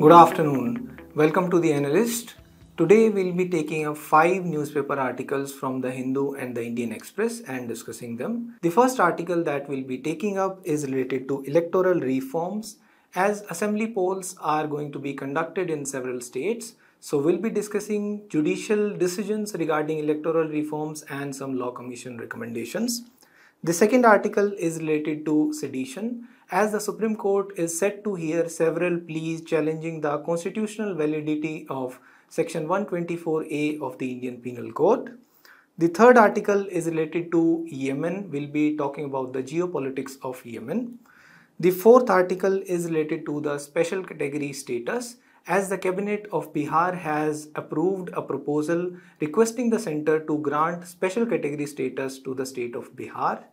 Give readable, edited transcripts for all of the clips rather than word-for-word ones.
Good afternoon. Welcome to the Analyst. Today we'll be taking up 5 newspaper articles from the Hindu and the Indian Express and discussing them. The first article that we'll be taking up is related to electoral reforms, as assembly polls are going to be conducted in several states. So we'll be discussing judicial decisions regarding electoral reforms and some law commission recommendations. The second article is related to sedition, as the Supreme Court is set to hear several pleas challenging the constitutional validity of Section 124A of the Indian Penal Code. The third article is related to Yemen. We'll be talking about the geopolitics of Yemen. The fourth article is related to the special category status, as the Cabinet of Bihar has approved a proposal requesting the centre to grant special category status to the state of Bihar.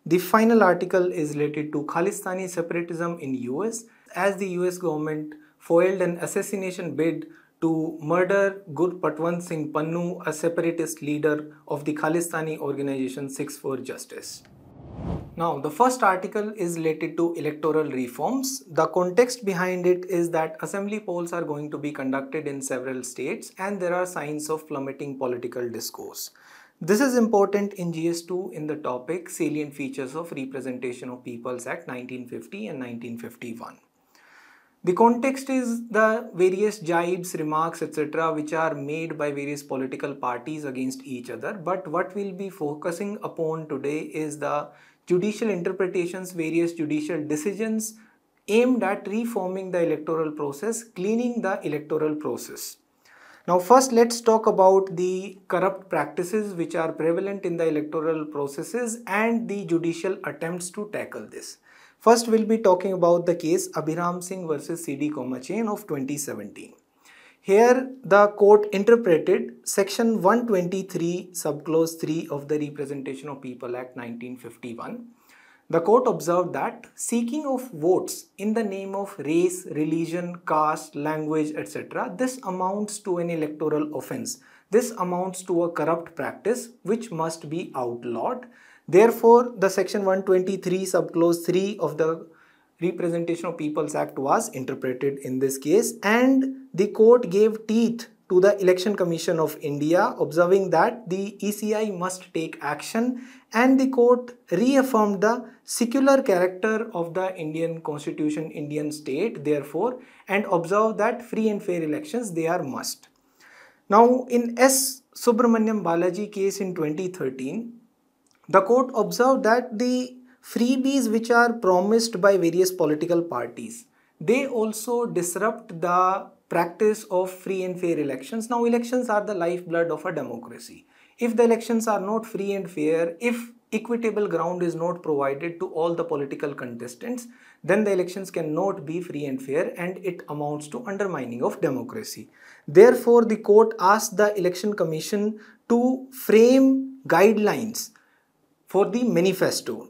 The final article is related to Khalistani Separatism in US, as the US government foiled an assassination bid to murder Gurpatwant Singh Pannu, a separatist leader of the Khalistani organization Sikhs for Justice. Now, the first article is related to electoral reforms. The context behind it is that assembly polls are going to be conducted in several states and there are signs of plummeting political discourse. This is important in GS2 in the topic Salient Features of Representation of Peoples Act 1950 and 1951. The context is the various jibes, remarks, etc. which are made by various political parties against each other. But what we'll be focusing upon today is the judicial interpretations, various judicial decisions aimed at reforming the electoral process, cleaning the electoral process. Now first let's talk about the corrupt practices which are prevalent in the electoral processes and the judicial attempts to tackle this. First we'll be talking about the case Vajiram Singh versus CD Chain of 2017. Here the court interpreted section 123 subclause 3 of the Representation of People Act 1951. The court observed that seeking of votes in the name of race, religion, caste, language, etc. this amounts to an electoral offence. This amounts to a corrupt practice which must be outlawed. Therefore, the section 123 subclause 3 of the Representation of Peoples Act was interpreted in this case, and the court gave teeth to the Election Commission of India, observing that the ECI must take action, and the court reaffirmed the secular character of the Indian Constitution, Indian state, therefore, and observed that free and fair elections, they are must. Now, in S. Subramaniam Balaji case in 2013, the court observed that the freebies which are promised by various political parties, they also disrupt the practice of free and fair elections. Now, elections are the lifeblood of a democracy. If the elections are not free and fair, if equitable ground is not provided to all the political contestants, then the elections cannot be free and fair and it amounts to undermining of democracy. Therefore, the court asked the Election Commission to frame guidelines for the manifesto,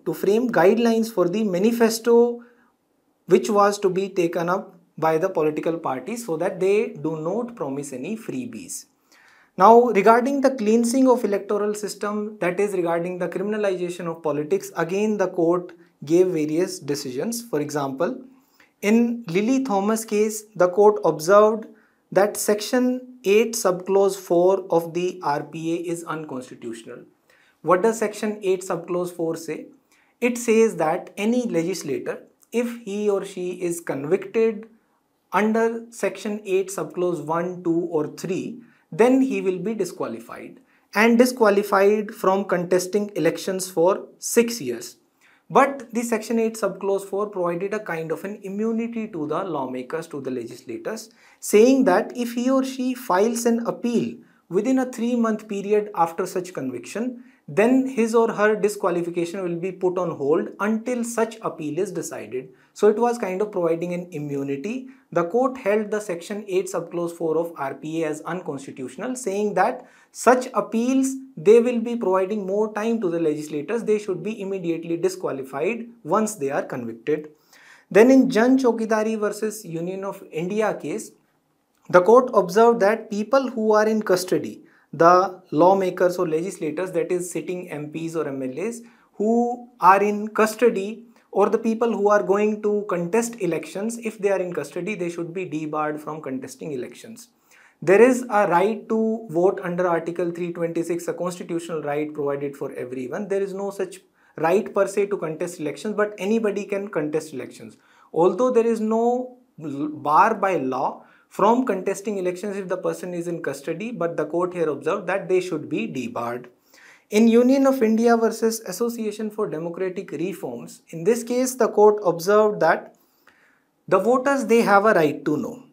which was to be taken up by the political parties so that they do not promise any freebies. Now, regarding the cleansing of electoral system, that is regarding the criminalization of politics, again the court gave various decisions. For example, in Lily Thomas case, the court observed that section 8 subclause 4 of the RPA is unconstitutional. What does section 8 subclause 4 say? It says that any legislator, if he or she is convicted under section 8 subclause 1, 2 or 3, then he will be disqualified and disqualified from contesting elections for 6 years. But the section 8 subclause 4 provided a kind of an immunity to the lawmakers, to the legislators, saying that if he or she files an appeal within a 3-month period after such conviction, then his or her disqualification will be put on hold until such appeal is decided. So it was kind of providing an immunity. The court held the section 8 subclause 4 of RPA as unconstitutional, saying that such appeals, they will be providing more time to the legislators. They should be immediately disqualified once they are convicted. Then in Jan Chokidari versus Union of India case, the court observed that people who are in custody, the lawmakers or legislators, that is sitting MPs or MLAs who are in custody or the people who are going to contest elections, if they are in custody, they should be debarred from contesting elections. There is a right to vote under Article 326, a constitutional right provided for everyone. There is no such right per se to contest elections, but anybody can contest elections. Although there is no bar by law from contesting elections if the person is in custody, but the court here observed that they should be debarred. In Union of India versus Association for Democratic Reforms, in this case the court observed that the voters, they have a right to know.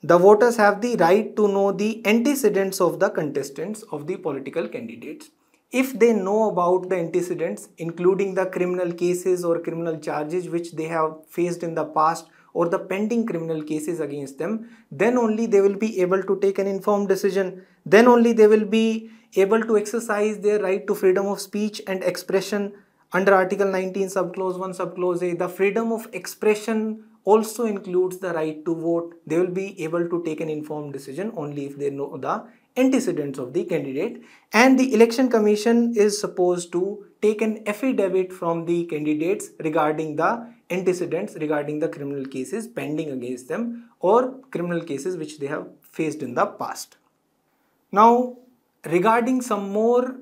The voters have the right to know the antecedents of the contestants of the political candidates. If they know about the antecedents, including the criminal cases or criminal charges which they have faced in the past or the pending criminal cases against them, then only they will be able to take an informed decision. Then only they will be able to exercise their right to freedom of speech and expression under Article 19 subclause 1 subclause A. The freedom of expression also includes the right to vote. They will be able to take an informed decision only if they know the antecedents of the candidate, and the election commission is supposed to take an affidavit from the candidates regarding the antecedents, regarding the criminal cases pending against them or criminal cases which they have faced in the past. Now, regarding some more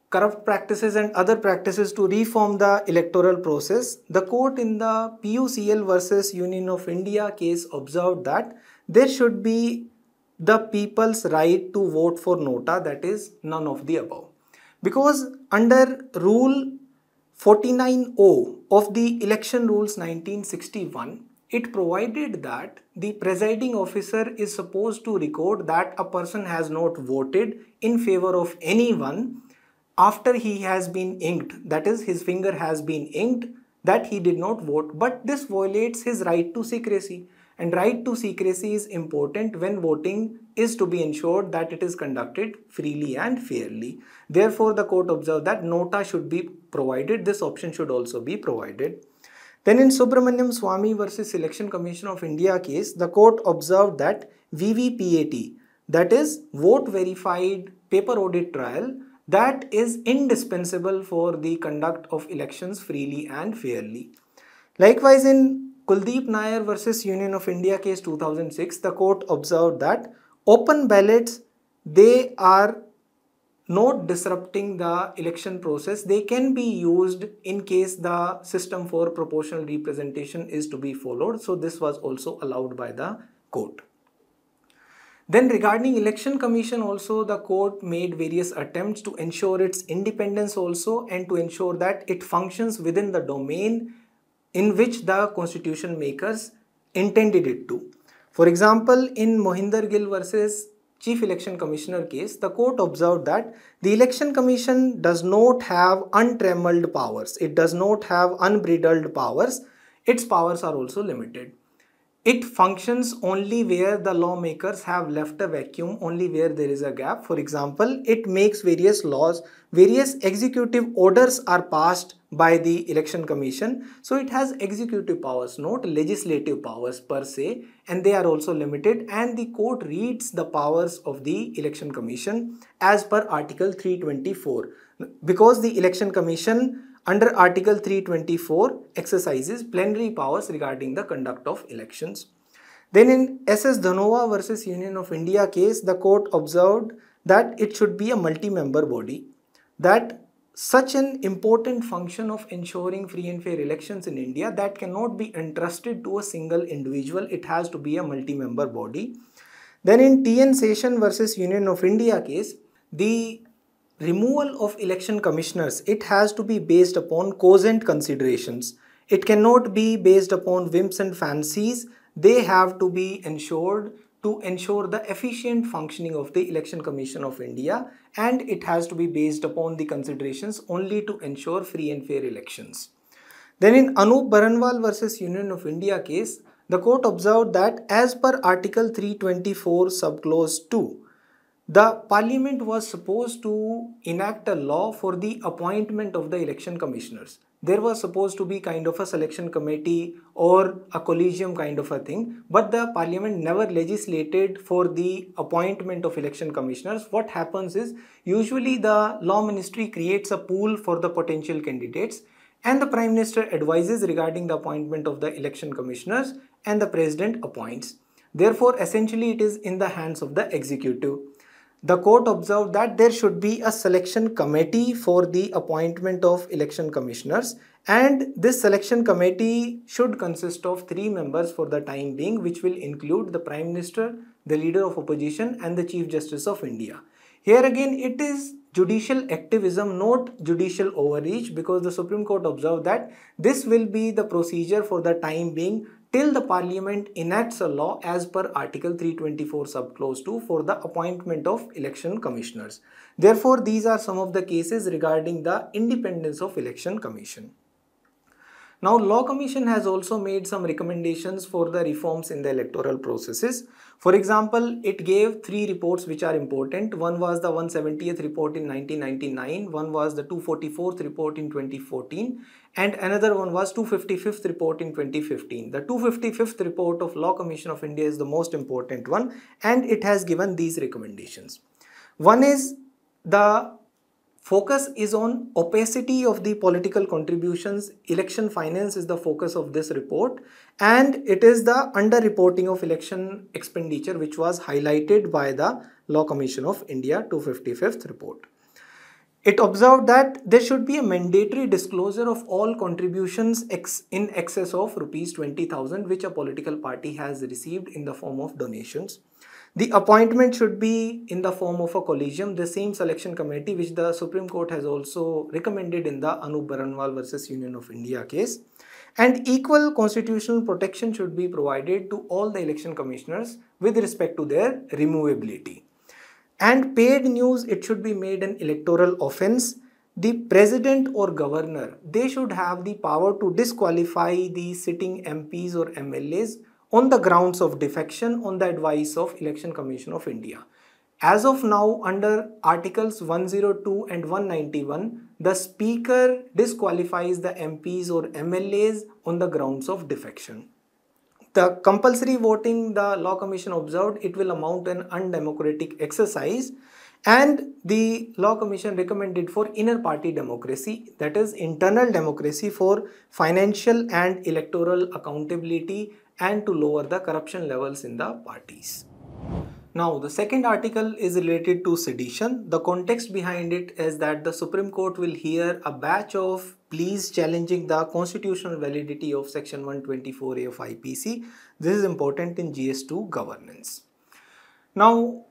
corrupt practices and other practices to reform the electoral process, the court in the PUCL versus Union of India case observed that there should be the people's right to vote for nota, that is none of the above. Because under Rule 49O of the Election Rules 1961, it provided that the presiding officer is supposed to record that a person has not voted in favor of anyone after he has been inked, that is his finger has been inked that he did not vote, but this violates his right to secrecy. And right to secrecy is important when voting is to be ensured that it is conducted freely and fairly. Therefore, the court observed that nota should be provided. This option should also be provided. Then in Subramaniam Swamy versus Election Commission of India case, the court observed that VVPAT, that is vote verified paper audit trial, that is indispensable for the conduct of elections freely and fairly. Likewise, in Kuldeep Nair versus Union of India case 2006, the court observed that open ballots, they are not disrupting the election process. They can be used in case the system for proportional representation is to be followed. So this was also allowed by the court. Then regarding Election Commission also, the court made various attempts to ensure its independence also and to ensure that it functions within the domain in which the constitution makers intended it to. For example, in Mohinder Gill versus Chief Election Commissioner case, the court observed that the Election Commission does not have untrammeled powers. It does not have unbridled powers. Its powers are also limited. It functions only where the lawmakers have left a vacuum, only where there is a gap. For example, it makes various laws, various executive orders are passed by the Election Commission. So it has executive powers, not legislative powers per se, and they are also limited, and the court reads the powers of the Election Commission as per Article 324, because the Election Commission under Article 324 exercises plenary powers regarding the conduct of elections. Then in SS Dhanova versus Union of India case, the court observed that it should be a multi-member body, that such an important function of ensuring free and fair elections in India, that cannot be entrusted to a single individual. It has to be a multi-member body. Then in TN Session versus Union of India case, the removal of election commissioners, it has to be based upon cogent considerations. It cannot be based upon whims and fancies. They have to be ensured to ensure the efficient functioning of the Election Commission of India, and it has to be based upon the considerations only to ensure free and fair elections. Then in Anup Baranwal versus Union of India case, the court observed that as per Article 324 subclause 2, the Parliament was supposed to enact a law for the appointment of the election commissioners. There was supposed to be kind of a selection committee or a collegium kind of a thing, but the Parliament never legislated for the appointment of election commissioners. What happens is, usually the Law Ministry creates a pool for the potential candidates, and the Prime Minister advises regarding the appointment of the election commissioners and the President appoints. Therefore, essentially it is in the hands of the executive. The court observed that there should be a selection committee for the appointment of election commissioners, and this selection committee should consist of 3 members for the time being, which will include the Prime Minister, the Leader of Opposition and the Chief Justice of India. Here again it is judicial activism, not judicial overreach, because the Supreme Court observed that this will be the procedure for the time being till the Parliament enacts a law as per Article 324 subclause 2 for the appointment of election commissioners. Therefore, these are some of the cases regarding the independence of Election Commission. Now, Law Commission has also made some recommendations for the reforms in the electoral processes. For example, it gave 3 reports which are important. One was the 170th report in 1999, one was the 244th report in 2014, and another one was 255th report in 2015. The 255th report of Law Commission of India is the most important one, and it has given these recommendations. One is the focus is on opacity of the political contributions. Election finance is the focus of this report, and it is the underreporting of election expenditure which was highlighted by the Law Commission of India 255th report. It observed that there should be a mandatory disclosure of all contributions in excess of rupees 20,000 which a political party has received in the form of donations. The appointment should be in the form of a collegium, the same selection committee which the Supreme Court has also recommended in the Anup Baranwal versus Union of India case. And equal constitutional protection should be provided to all the election commissioners with respect to their removability. And paid news, it should be made an electoral offence. The president or governor, they should have the power to disqualify the sitting MPs or MLAs on the grounds of defection on the advice of Election Commission of India. As of now, under Articles 102 and 191, the Speaker disqualifies the MPs or MLAs on the grounds of defection. The compulsory voting, the Law Commission observed, it will amount to an undemocratic exercise, and the Law Commission recommended for inner party democracy, that is internal democracy for financial and electoral accountability and to lower the corruption levels in the parties. Now, the second article is related to sedition. The context behind it is that the Supreme Court will hear a batch of pleas challenging the constitutional validity of Section 124A of IPC. This is important in GS2 governance. Now,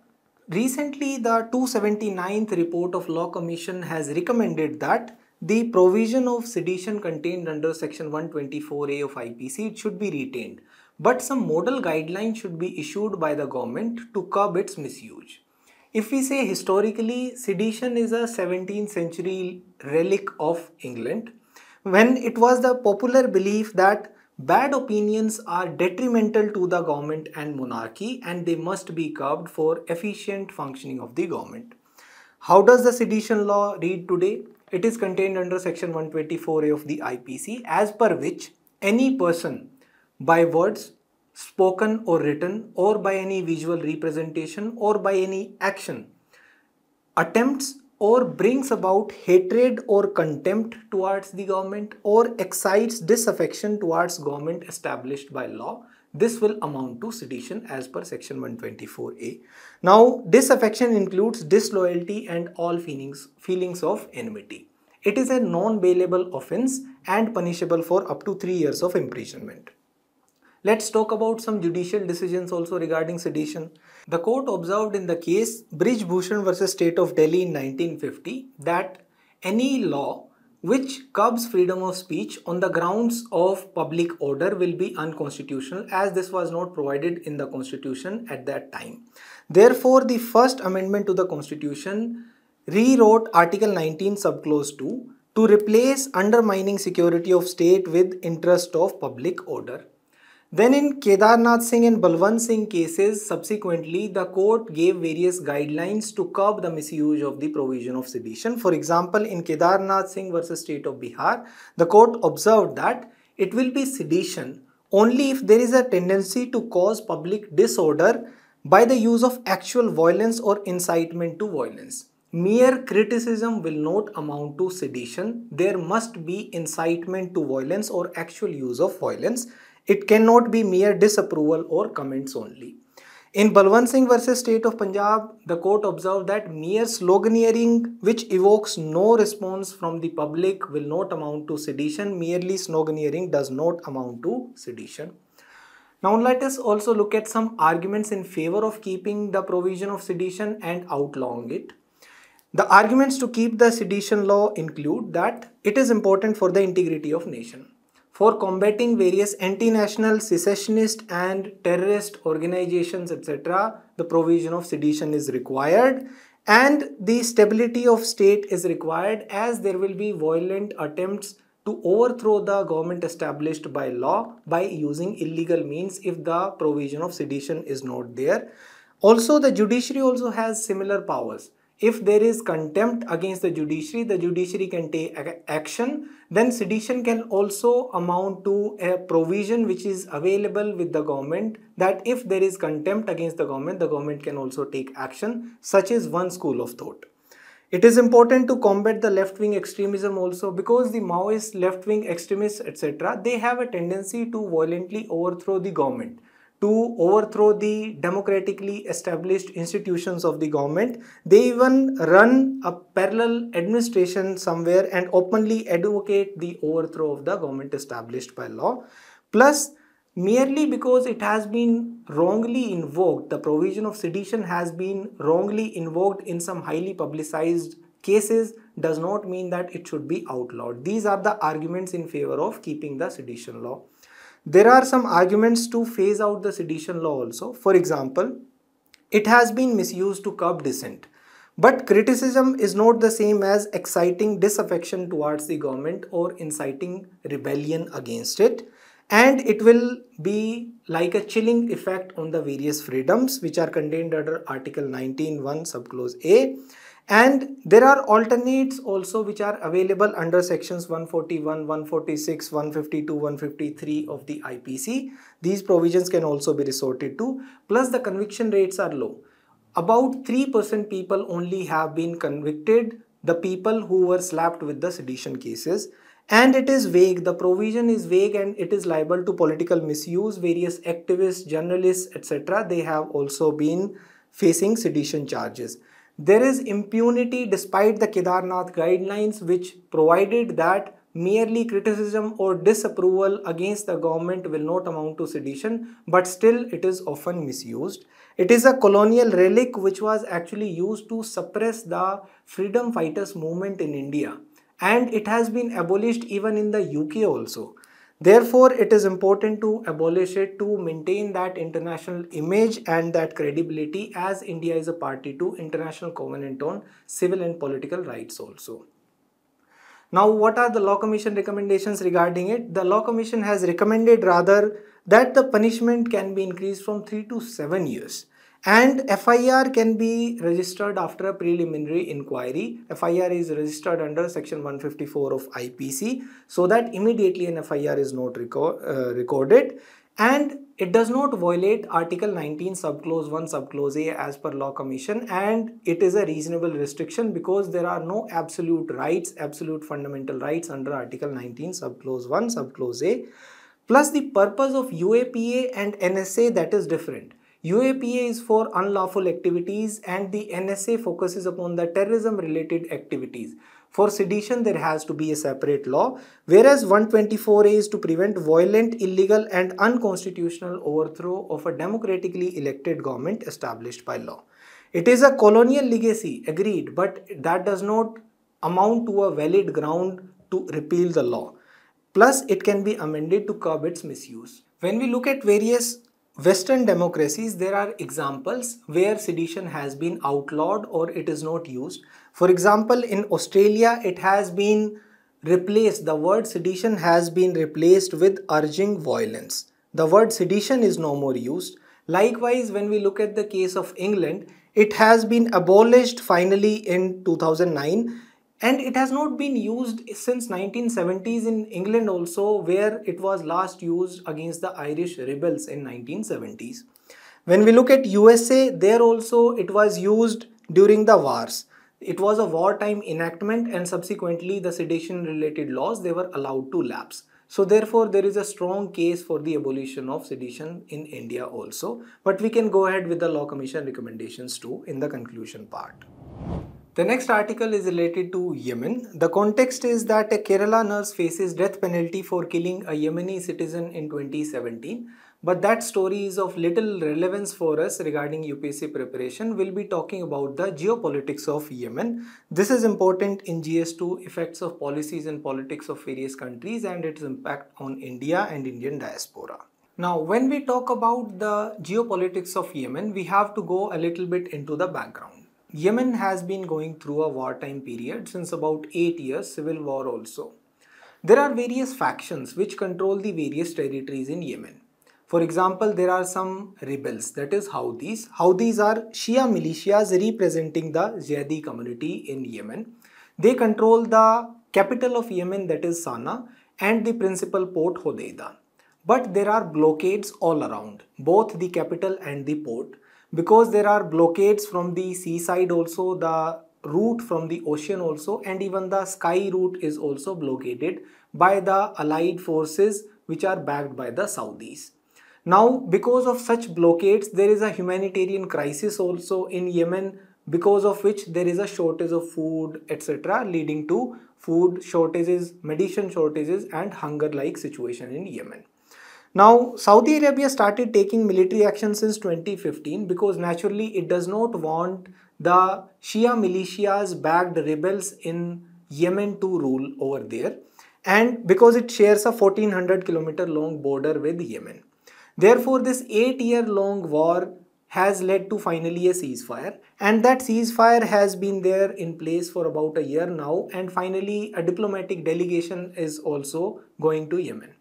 recently the 279th report of Law Commission has recommended that the provision of sedition contained under Section 124A of IPC, it should be retained. But some model guidelines should be issued by the government to curb its misuse. If we say historically, sedition is a 17th century relic of England, when it was the popular belief that bad opinions are detrimental to the government and monarchy and they must be curbed for efficient functioning of the government. How does the sedition law read today? It is contained under Section 124A of the IPC, as per which any person by words spoken or written or by any visual representation or by any action attempts or brings about hatred or contempt towards the government or excites disaffection towards government established by law, this will amount to sedition as per Section 124A. Now, disaffection includes disloyalty and all feelings of enmity. It is a non-bailable offence and punishable for up to 3 years of imprisonment. Let's talk about some judicial decisions also regarding sedition. The court observed in the case Brij Bhushan versus State of Delhi in 1950 that any law which curbs freedom of speech on the grounds of public order will be unconstitutional, as this was not provided in the constitution at that time. Therefore, the first amendment to the constitution rewrote Article 19 subclause 2 to replace undermining security of state with interest of public order. Then in Kedarnath Singh and Balwant Singh cases, subsequently the court gave various guidelines to curb the misuse of the provision of sedition. For example, in Kedarnath Singh versus State of Bihar, the court observed that it will be sedition only if there is a tendency to cause public disorder by the use of actual violence or incitement to violence. mere criticism will not amount to sedition. There must be incitement to violence or actual use of violence. It cannot be mere disapproval or comments only. In Balwant Singh versus State of Punjab, the court observed that mere sloganeering which evokes no response from the public will not amount to sedition. Merely sloganeering does not amount to sedition. Now let us also look at some arguments in favor of keeping the provision of sedition and outlawing it. The arguments to keep the sedition law include that it is important for the integrity of nation. For combating various anti-national, secessionist and terrorist organizations, etc., the provision of sedition is required, and the stability of state is required, as there will be violent attempts to overthrow the government established by law by using illegal means if the provision of sedition is not there. Also, the judiciary also has similar powers. If there is contempt against the judiciary can take action. Then sedition can also amount to a provision which is available with the government, that if there is contempt against the government can also take action. Such is one school of thought. It is important to combat the left-wing extremism also, because the Maoist, left-wing extremists, etc., they have a tendency to violently overthrow the government, to overthrow the democratically established institutions of the government. They even run a parallel administration somewhere and openly advocate the overthrow of the government established by law. Plus, merely because it has been wrongly invoked, the provision of sedition has been wrongly invoked in some highly publicized cases, does not mean that it should be outlawed. These are the arguments in favor of keeping the sedition law. There are some arguments to phase out the sedition law also. For example, it has been misused to curb dissent. But criticism is not the same as exciting disaffection towards the government or inciting rebellion against it. And it will be like a chilling effect on the various freedoms which are contained under Article 19(1) subclause A. And there are alternates also which are available under sections 141, 146, 152, 153 of the IPC. These provisions can also be resorted to. Plus, the conviction rates are low. About 3% people only have been convicted, the people who were slapped with the sedition cases. And it is vague, the provision is vague, and it is liable to political misuse. Various activists, journalists, etc., they have also been facing sedition charges. There is impunity despite the Kedarnath guidelines, which provided that merely criticism or disapproval against the government will not amount to sedition, but still it is often misused. It is a colonial relic which was actually used to suppress the freedom fighters movement in India, and it has been abolished even in the UK also. Therefore, it is important to abolish it to maintain that international image and that credibility, as India is a party to International Covenant on Civil and Political Rights also. Now, what are the Law Commission recommendations regarding it? The Law Commission has recommended rather that the punishment can be increased from 3 to 7 years. And FIR can be registered after a preliminary inquiry. FIR is registered under section 154 of IPC, so that immediately an FIR is not recorded. And it does not violate Article 19 subclause 1 subclause A as per Law Commission, and it is a reasonable restriction because there are no absolute rights, absolute fundamental rights under Article 19 subclause 1 subclause A. Plus, the purpose of UAPA and NSA, that is different. UAPA is for unlawful activities and the NSA focuses upon the terrorism related activities. For sedition, there has to be a separate law, whereas 124A is to prevent violent, illegal and unconstitutional overthrow of a democratically elected government established by law. It is a colonial legacy, agreed, but that does not amount to a valid ground to repeal the law. Plus, it can be amended to curb its misuse. When we look at various Western democracies, there are examples where sedition has been outlawed or it is not used. For example, in Australia, it has been replaced, the word sedition has been replaced with urging violence. The word sedition is no more used. Likewise, when we look at the case of England, it has been abolished finally in 2009. And it has not been used since 1970s in England also, where it was last used against the Irish rebels in 1970s. When we look at USA, there also it was used during the wars. It was a wartime enactment, and subsequently the sedition related laws, they were allowed to lapse. So therefore there is a strong case for the abolition of sedition in India also. But we can go ahead with the Law Commission recommendations too in the conclusion part. The next article is related to Yemen. The context is that a Kerala nurse faces death penalty for killing a Yemeni citizen in 2017. But that story is of little relevance for us regarding UPSC preparation. We'll be talking about the geopolitics of Yemen. This is important in GS2, effects of policies and politics of various countries and its impact on India and Indian diaspora. Now, when we talk about the geopolitics of Yemen, we have to go a little bit into the background. Yemen has been going through a wartime period since about 8 years, civil war also. There are various factions which control the various territories in Yemen. For example, there are some rebels, that is Houthis. Houthis are Shia militias representing the Zaidi community in Yemen. They control the capital of Yemen, that is Sana'a, and the principal port Hodeidah. But there are blockades all around, both the capital and the port. Because there are blockades from the seaside also, the route from the ocean also, and even the sky route is also blockaded by the allied forces which are backed by the Saudis. Now, because of such blockades, there is a humanitarian crisis also in Yemen, because of which there is a shortage of food, etc., leading to food shortages, medicine shortages, and hunger-like situation in Yemen. Now, Saudi Arabia started taking military action since 2015 because naturally it does not want the Shia militias backed rebels in Yemen to rule over there, and because it shares a 1400-kilometer long border with Yemen. Therefore, this 8-year long war has led to finally a ceasefire, and that ceasefire has been there in place for about a year now, and finally a diplomatic delegation is also going to Yemen.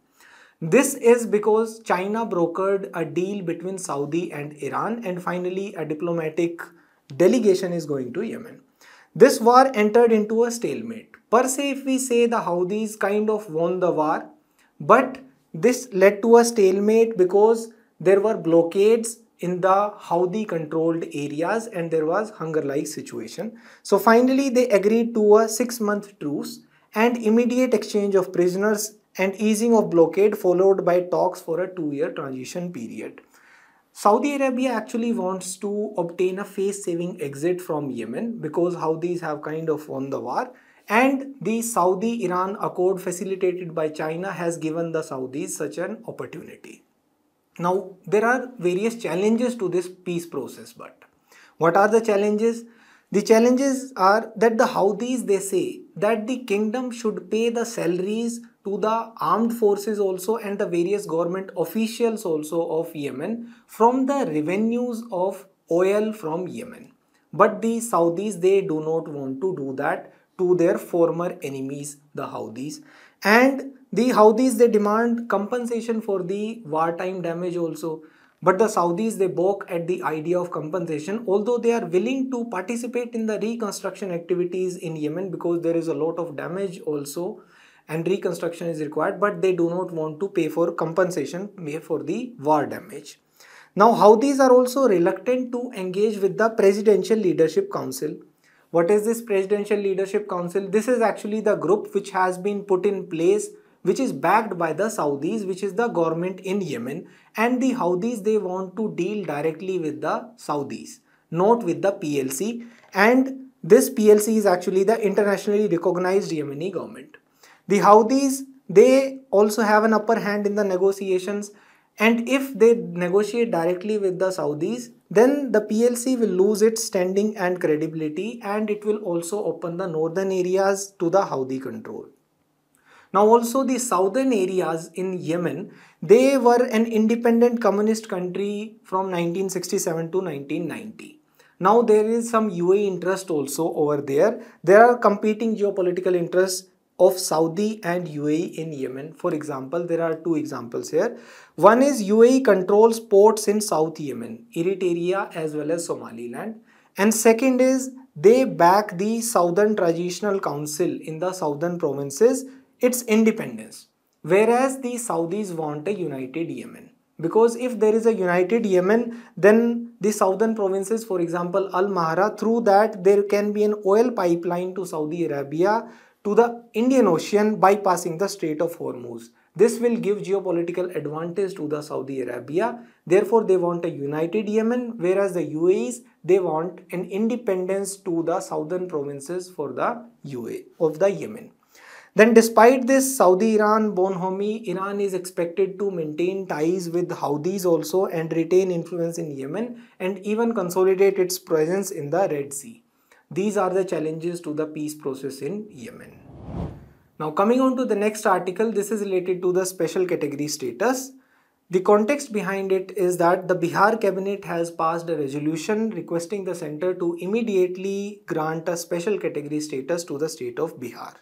This is because China brokered a deal between Saudi and Iran, and finally a diplomatic delegation is going to Yemen. This war entered into a stalemate. Per se, if we say the Houthis kind of won the war, but this led to a stalemate because there were blockades in the Houthi controlled areas and there was hunger-like situation. So finally they agreed to a 6-month truce and immediate exchange of prisoners and easing of blockade, followed by talks for a 2-year transition period. Saudi Arabia actually wants to obtain a face-saving exit from Yemen because Houthis have kind of won the war, and the Saudi-Iran accord facilitated by China has given the Saudis such an opportunity. Now, there are various challenges to this peace process, but what are the challenges? The challenges are that the Houthis, they say that the kingdom should pay the salaries to the armed forces also and the various government officials also of Yemen from the revenues of oil from Yemen. But the Saudis, they do not want to do that to their former enemies, the Houthis. And the Houthis, they demand compensation for the wartime damage also. But the Saudis, they balk at the idea of compensation, although they are willing to participate in the reconstruction activities in Yemen because there is a lot of damage also and reconstruction is required, but they do not want to pay for compensation for the war damage. Now, Houthis are also reluctant to engage with the Presidential Leadership Council. What is this Presidential Leadership Council? This is actually the group which has been put in place, which is backed by the Saudis, which is the government in Yemen, and the Houthis, they want to deal directly with the Saudis, not with the PLC, and this PLC is actually the internationally recognized Yemeni government. The Houthis, they also have an upper hand in the negotiations, and if they negotiate directly with the Saudis, then the PLC will lose its standing and credibility, and it will also open the northern areas to the Houthi control. Now also the southern areas in Yemen, they were an independent communist country from 1967 to 1990. Now there is some UAE interest also over there. There are competing geopolitical interests of Saudi and UAE in Yemen. For example, there are two examples here. One is UAE controls ports in South Yemen, Eritrea as well as Somaliland. And second is they back the Southern Transitional Council in the southern provinces, its independence, whereas the Saudis want a united Yemen. Because if there is a united Yemen, then the southern provinces, for example Al Mahra, through that there can be an oil pipeline to Saudi Arabia to the Indian Ocean bypassing the Strait of Hormuz. This will give geopolitical advantage to the Saudi Arabia. Therefore, they want a united Yemen, whereas the UAEs, they want an independence to the southern provinces for the UAE of the Yemen. Then despite this Saudi-Iran bonhomie, Iran is expected to maintain ties with Houthis also and retain influence in Yemen and even consolidate its presence in the Red Sea. These are the challenges to the peace process in Yemen. Now coming on to the next article, this is related to the special category status. The context behind it is that the Bihar cabinet has passed a resolution requesting the center to immediately grant a special category status to the state of Bihar.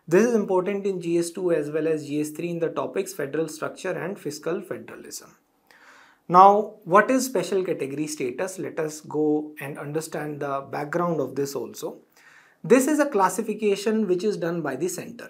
This is important in GS2 as well as GS3 in the topics federal structure and fiscal federalism. Now, what is special category status? Let us go and understand the background of this also. This is a classification which is done by the center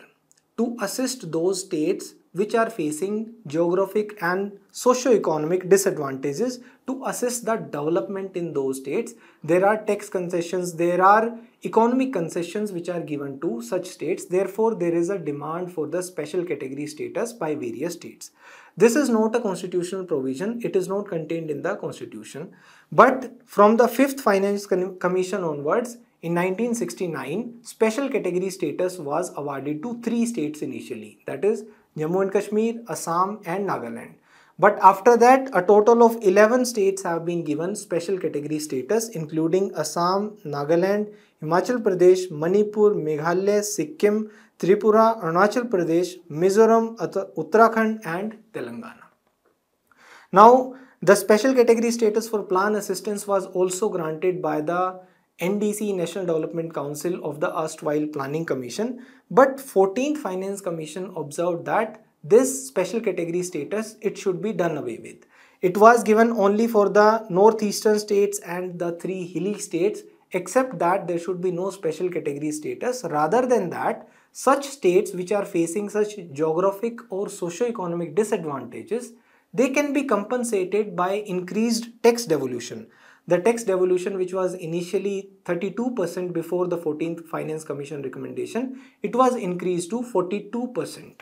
to assist those states which are facing geographic and socio-economic disadvantages, to assess the development in those states. There are tax concessions, there are economic concessions which are given to such states. Therefore, there is a demand for the special category status by various states. This is not a constitutional provision, it is not contained in the constitution. But from the 5th Finance Commission onwards, in 1969, special category status was awarded to 3 states initially, that is Jammu and Kashmir, Assam and Nagaland. But after that, a total of 11 states have been given special category status, including Assam, Nagaland, Himachal Pradesh, Manipur, Meghalaya, Sikkim, Tripura, Arunachal Pradesh, Mizoram, Uttarakhand and Telangana. Now, the special category status for plan assistance was also granted by the NDC, National Development Council of the erstwhile Planning Commission, but 14th Finance Commission observed that this special category status, it should be done away with. It was given only for the northeastern states and the 3 hilly states, except that there should be no special category status. Rather than that, such states which are facing such geographic or socio-economic disadvantages, they can be compensated by increased tax devolution. The tax devolution, which was initially 32% before the 14th Finance Commission recommendation, it was increased to 42%.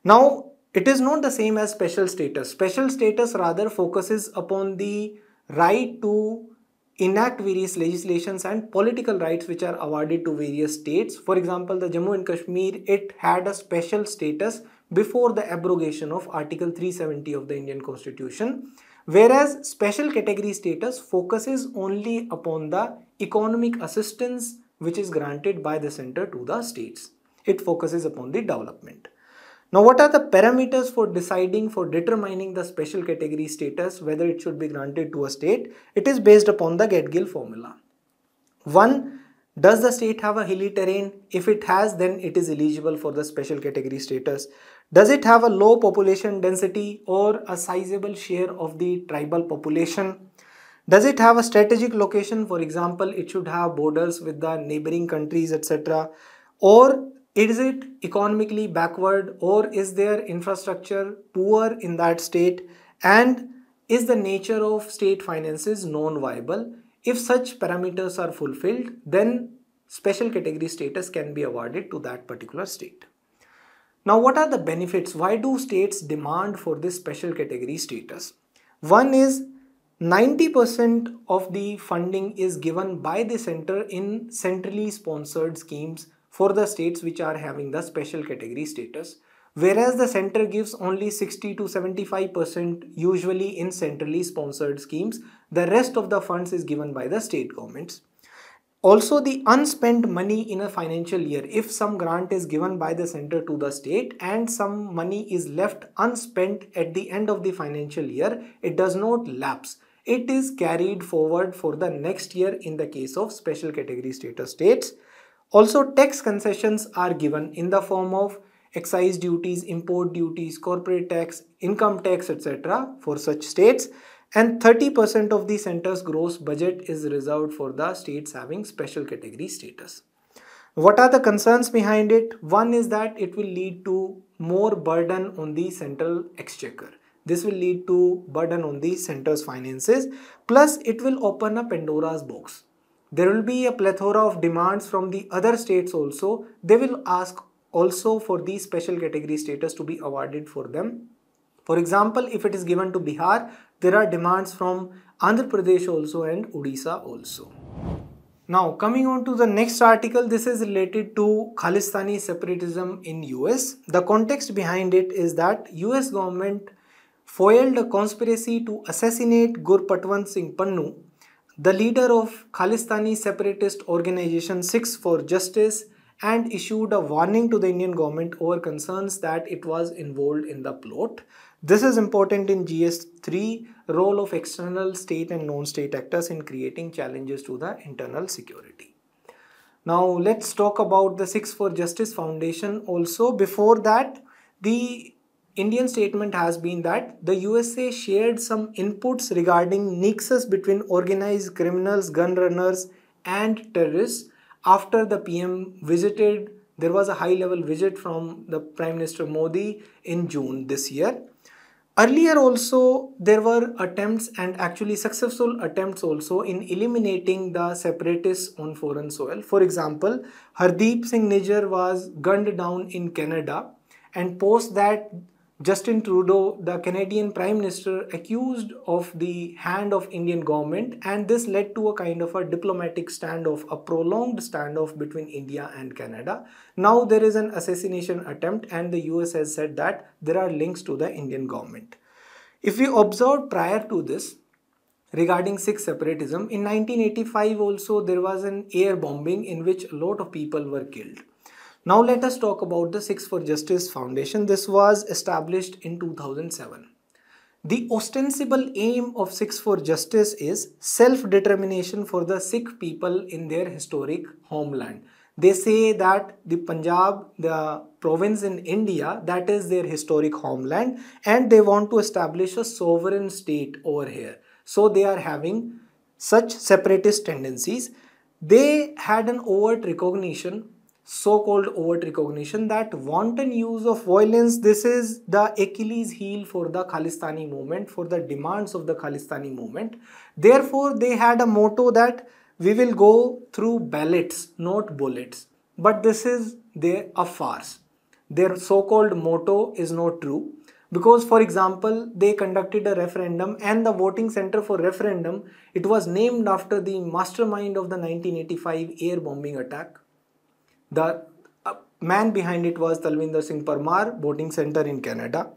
Now, it is not the same as special status. Special status rather focuses upon the right to enact various legislations and political rights which are awarded to various states. For example, the Jammu and Kashmir, it had a special status before the abrogation of Article 370 of the Indian Constitution. Whereas special category status focuses only upon the economic assistance which is granted by the center to the states. It focuses upon the development. Now, what are the parameters for determining the special category status, whether it should be granted to a state? It is based upon the Get-Gill formula. 1. Does the state have a hilly terrain? If it has, then it is eligible for the special category status. Does it have a low population density or a sizable share of the tribal population? Does it have a strategic location? For example, it should have borders with the neighboring countries, etc. Or is it economically backward, or is their infrastructure poor in that state? And is the nature of state finances non-viable? If such parameters are fulfilled, then special category status can be awarded to that particular state. Now, what are the benefits? Why do states demand for this special category status? One is 90% of the funding is given by the center in centrally sponsored schemes for the states which are having the special category status, whereas the center gives only 60 to 75% usually in centrally sponsored schemes. The rest of the funds is given by the state governments. Also, the unspent money in a financial year, if some grant is given by the center to the state and some money is left unspent at the end of the financial year, it does not lapse. It is carried forward for the next year in the case of special category status states. Also, tax concessions are given in the form of excise duties, import duties, corporate tax, income tax, etc. for such states. And 30% of the center's gross budget is reserved for the states having special category status. What are the concerns behind it? One is that it will lead to more burden on the central exchequer. This will lead to burden on the center's finances. Plus, it will open a Pandora's box. There will be a plethora of demands from the other states also. They will ask also for the special category status to be awarded for them. For example, if it is given to Bihar, there are demands from Andhra Pradesh also and Odisha also. Now coming on to the next article, this is related to Khalistani separatism in US. The context behind it is that US government foiled a conspiracy to assassinate Gurpatwant Singh Pannu, the leader of Khalistani separatist organization 6 for Justice, and issued a warning to the Indian government over concerns that it was involved in the plot. This is important in GS3, role of external state and non-state actors in creating challenges to the internal security. Now let's talk about the 6 for Justice Foundation also. Before that, the Indian statement has been that the USA shared some inputs regarding nexus between organized criminals, gun runners and terrorists after the PM visited. There was a high-level visit from the Prime Minister Modi in June this year. Earlier also there were attempts, and actually successful attempts also, in eliminating the separatists on foreign soil. For example, Hardeep Singh Nijjar was gunned down in Canada, and post that Justin Trudeau, the Canadian Prime Minister, accused of the hand of Indian government, and this led to a kind of a diplomatic standoff, a prolonged standoff between India and Canada. Now there is an assassination attempt, and the US has said that there are links to the Indian government. If we observe prior to this, regarding Sikh separatism, in 1985 also there was an air bombing in which a lot of people were killed. Now let us talk about the 6 for Justice Foundation. This was established in 2007. The ostensible aim of 6 for Justice is self-determination for the Sikh people in their historic homeland. They say that the Punjab, the province in India, that is their historic homeland, and they want to establish a sovereign state over here. So they are having such separatist tendencies. They had an overt recognition, so-called overt recognition, that wanton use of violence, this is the Achilles heel for the Khalistani movement, for the demands of the Khalistani movement. Therefore, they had a motto that we will go through ballots, not bullets. But this is a farce. Their so-called motto is not true. Because, for example, they conducted a referendum, and the voting center for referendum, it was named after the mastermind of the 1985 air bombing attack. The man behind it was Talvinder Singh Parmar, voting center in Canada.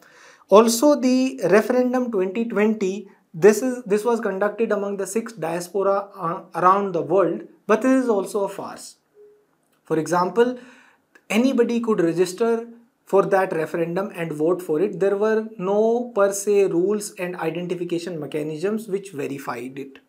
Also, the referendum 2020, this was conducted among the Sikh diaspora around the world, but this is also a farce. For example, anybody could register for that referendum and vote for it. There were no per se rules and identification mechanisms which verified it.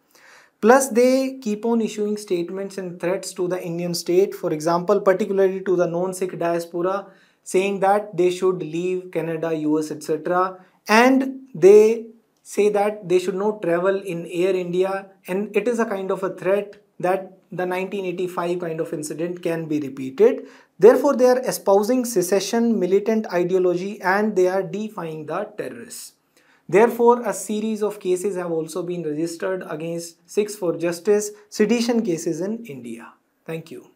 Plus, they keep on issuing statements and threats to the Indian state, for example, particularly to the non-Sikh diaspora, saying that they should leave Canada, US, etc. And they say that they should not travel in Air India, and it is a kind of a threat that the 1985 kind of incident can be repeated. Therefore, they are espousing secession, militant ideology, and they are defying the terrorists. Therefore, a series of cases have also been registered against 6 for Justice, sedition cases in India. Thank you.